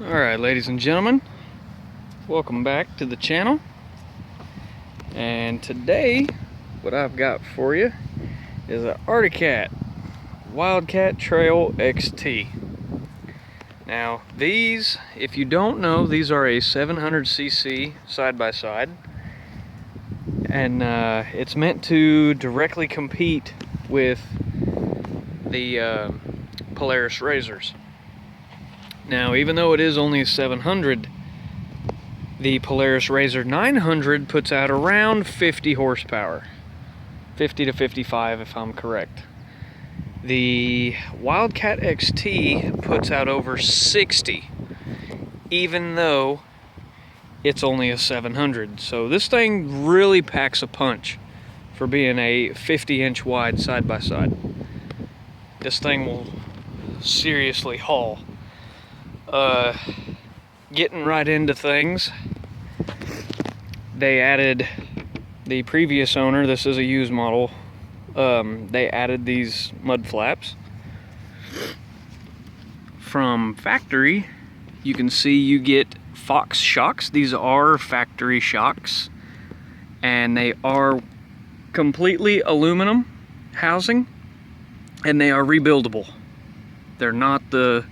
Alright, ladies and gentlemen, welcome back to the channel. And today, what I've got for you is an Untitled Wildcat Trail XT. Now, these, if you don't know, these are a 700cc side-by-side. And it's meant to directly compete with the Polaris Razors. Now, even though it is only a 700, the Polaris Razor 900 puts out around 50 horsepower. 50 to 55 if I'm correct. The Wildcat XT puts out over 60, even though it's only a 700. So this thing really packs a punch for being a 50-inch wide side-by-side. This thing will seriously haul. Getting right into things, they added, the previous owner, this is a used model, they added these mud flaps. From factory, you can see you get Fox shocks. These are factory shocks, and they are completely aluminum housing, and they are rebuildable. They're not the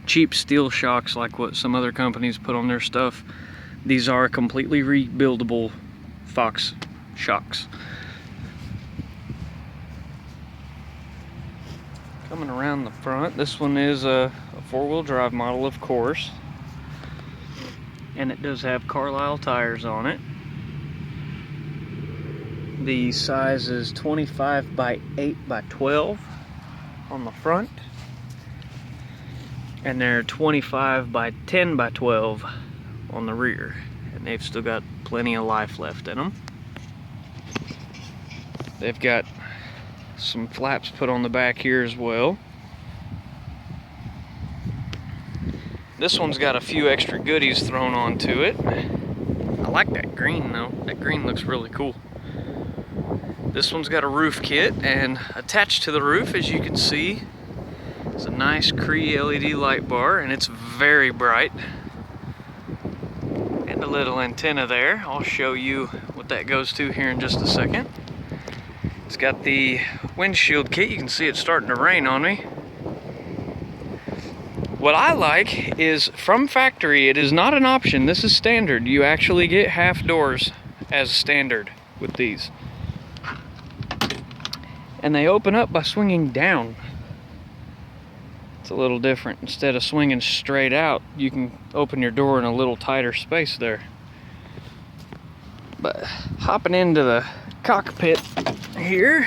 cheap steel shocks like what some other companies put on their stuff. These are completely rebuildable Fox shocks. Coming around the front, this one is a four-wheel drive model, of course, and it does have Carlisle tires on it. The size is 25 by 8 by 12 on the front, and they're 25 by 10 by 12 on the rear, and they've still got plenty of life left in them. They've got some flaps put on the back here as well. This one's got a few extra goodies thrown onto it. I like that green though. That green looks really cool. This one's got a roof kit, and attached to the roof, as you can see, is a nice Cree LED light bar, and it's very bright. And a little antenna there. I'll show you what that goes to here in just a second. It's got the windshield kit. You can see it's starting to rain on me. What I like is, from factory, it is not an option. This is standard. You actually get half doors as standard with these. And they open up by swinging down. It's a little different. Instead of swinging straight out, you can open your door in a little tighter space there. But hopping into the cockpit here,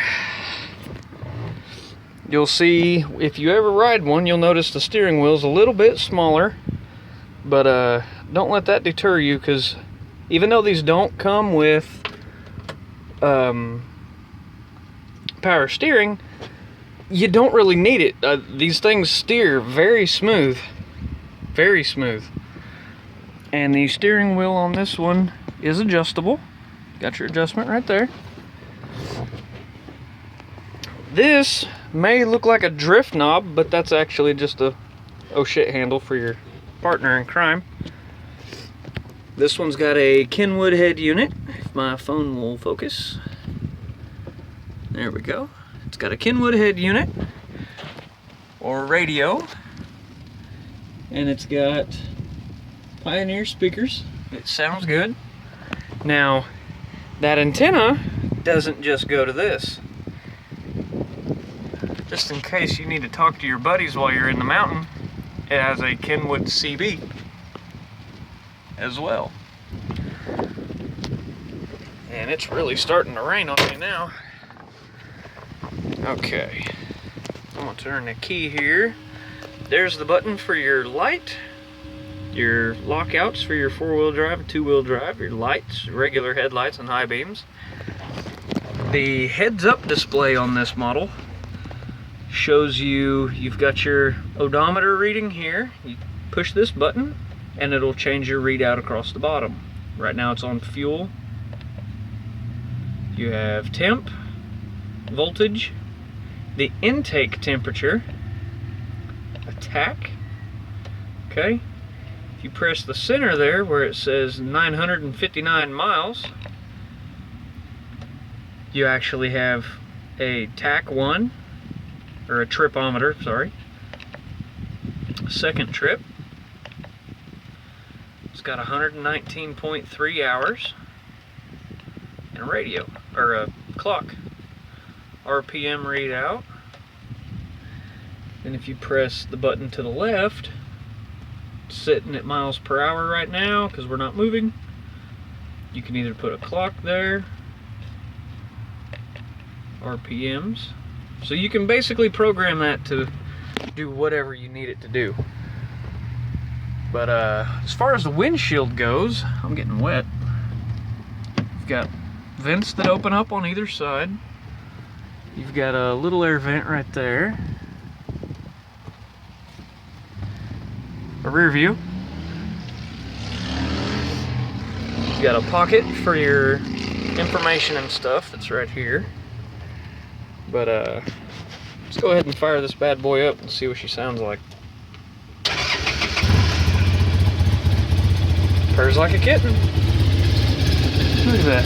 you'll see, if you ever ride one, you'll notice the steering wheel's a little bit smaller, but don't let that deter you, because even though these don't come with power steering, you don't really need it. These things steer very smooth, and the steering wheel on this one is adjustable. Got your adjustment right there. This may look like a drift knob, but that's actually just a oh shit handle for your partner in crime. This one's got a Kenwood head unit, if my phone will focus. There we go. It's got a Kenwood head unit, or radio, and it's got Pioneer speakers. It sounds good. Now, that antenna doesn't just go to this. Just in case you need to talk to your buddies while you're in the mountain, it has a Kenwood CB as well. And it's really starting to rain on me now. Okay, I'm gonna turn the key here. There's the button for your light, your lockouts for your four-wheel drive and two-wheel drive, your lights, regular headlights and high beams. The heads-up display on this model shows you've got your odometer reading here. You push this button and it'll change your readout across the bottom. Right now it's on fuel. You have temp, voltage, the intake temperature, attack, okay, If you press the center there where it says 959 miles, you actually have a TAC 1, or a tripometer, sorry. Second trip. It's got 119.3 hours. And a radio, or a clock. RPM readout. And if you press the button to the left, it's sitting at miles per hour right now because we're not moving. You can either put a clock there, RPMs. So you can basically program that to do whatever you need it to do. But as far as the windshield goes, I'm getting wet. You've got vents that open up on either side. You've got a little air vent right there. A rear view. You've got a pocket for your information and stuff that's right here. But let's go ahead and fire this bad boy up and see what she sounds like. Purrs like a kitten. Look at that.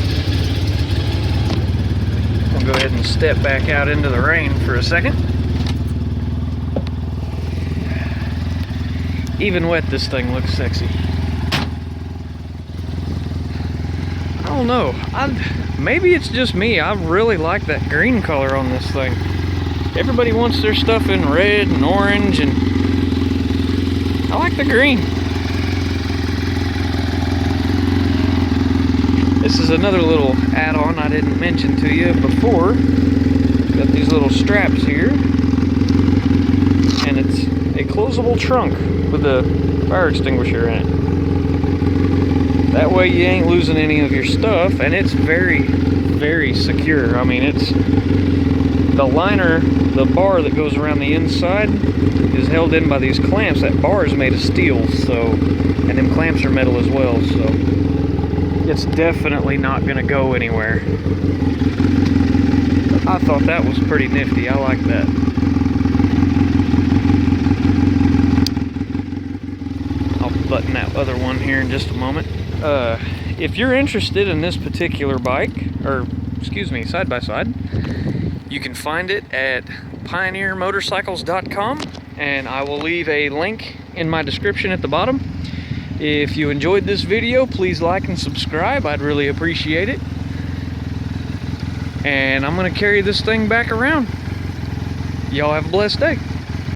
I'll go ahead and step back out into the rain for a second. Even wet, this thing looks sexy. I don't know. Maybe it's just me. I really like that green color on this thing. Everybody wants their stuff in red and orange, and I like the green. This is another little add-on I didn't mention to you before. Got these little straps here, and it's a closable trunk with a fire extinguisher in it. That way you ain't losing any of your stuff, and it's very, very secure. I mean, it's the liner, the bar that goes around the inside is held in by these clamps. That bar is made of steel, so, and them clamps are metal as well, so it's definitely not going to go anywhere. I thought that was pretty nifty. I like that. I'll button that other one here in just a moment. If you're interested in this particular bike, or excuse me, side-by-side, you can find it at pioneermotorcycles.com, and I will leave a link in my description at the bottom. If you enjoyed this video, please like and subscribe. I'd really appreciate it. And I'm going to carry this thing back around. Y'all have a blessed day.